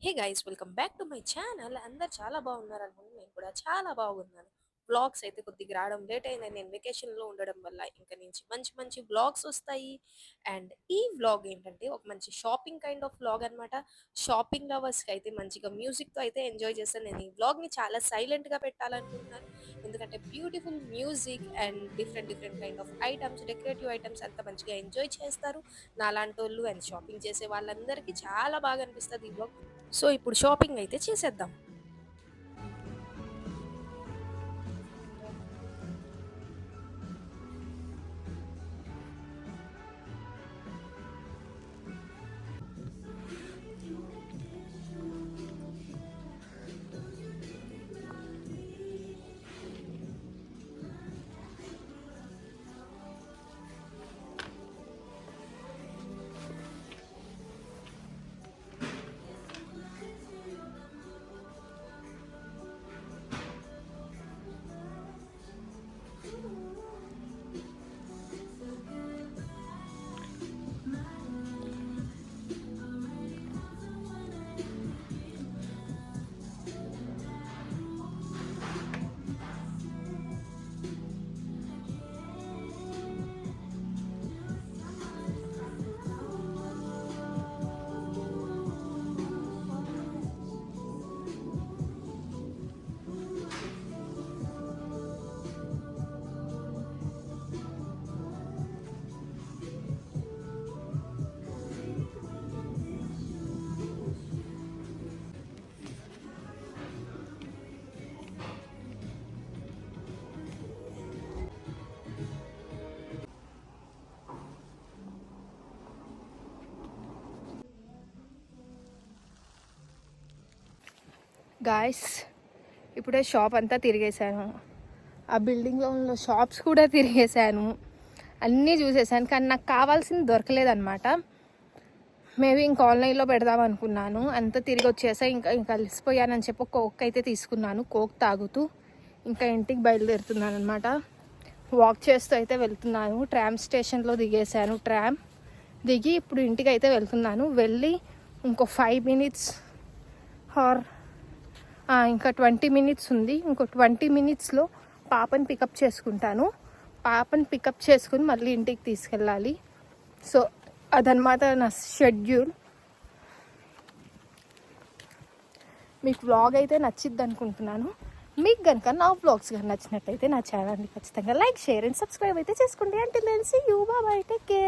Hey guys, welcome back to my channel. అందరు చాలా బాగున్నారు అనుకుంటున్నాను. నేను కూడా చాలా బాగున్నాను. వ్లాగ్స్ అయితే కొద్దిగా రావడం లేట్ అయింది. నేను వెకేషన్లో ఉండడం వల్ల ఇంకా నుంచి మంచి మంచి వ్లాగ్స్ వస్తాయి. అండ్ ఈ వ్లాగ్ ఏంటంటే ఒక మంచి షాపింగ్ కైండ్ ఆఫ్ వ్లాగ్ అనమాట. షాపింగ్ లవర్స్కి అయితే మంచిగా మ్యూజిక్తో అయితే ఎంజాయ్ చేస్తాను. నేను ఈ వ్లాగ్ని చాలా సైలెంట్గా పెట్టాలనుకుంటున్నాను. ఎందుకంటే beautiful music and different different kind of items, decorative items అంతా మంచిగా ఎంజాయ్ చేస్తారు నాలాంటోళ్ళు. అండ్ షాపింగ్ చేసే వాళ్ళందరికీ చాలా బాగా అనిపిస్తుంది ఈ వ్లాగ్. సో ఇప్పుడు షాపింగ్ అయితే చేసేద్దాం. గాయస్, ఇప్పుడే షాప్ అంతా తిరిగేశాను. ఆ బిల్డింగ్లో ఉన్న షాప్స్ కూడా తిరిగేశాను. అన్నీ చూసేసాను, కానీ నాకు కావాల్సింది దొరకలేదన్నమాట. మేబీ ఇంకా ఆన్లైన్లో పెడదాం అనుకున్నాను. అంతా తిరిగి వచ్చేసా. ఇంకా అలసిపోయానని చెప్పి కోక్ అయితే తీసుకున్నాను. కోక్ తాగుతూ ఇంకా ఇంటికి బయలుదేరుతున్నాను అనమాట. వాక్ చేస్తూ అయితే వెళ్తున్నాను. ట్రామ్ స్టేషన్లో దిగేశాను. ట్రామ్ దిగి ఇప్పుడు ఇంటికి అయితే వెళ్తున్నాను. వెళ్ళి ఇంకో 5 minutes ఆర్ ఇంకా 20 minutes ఉంది. ఇంకో 20 minutesలో పాపని పికప్ చేసుకుంటాను. పాపని పికప్ చేసుకుని మళ్ళీ ఇంటికి తీసుకెళ్ళాలి. సో అదనమాట నా షెడ్యూల్. మీకు వ్లాగ్ అయితే నచ్చిద్ది అనుకుంటున్నాను. మీకు కనుక నా వ్లాగ్స్ కానీ నచ్చినట్టయితే నా ఛానల్ని ఖచ్చితంగా లైక్, షేర్ అండ్ సబ్స్క్రైబ్ అయితే చేసుకోండి. అంటే తెలిసి యూ బాయ్, టేక్ కేర్.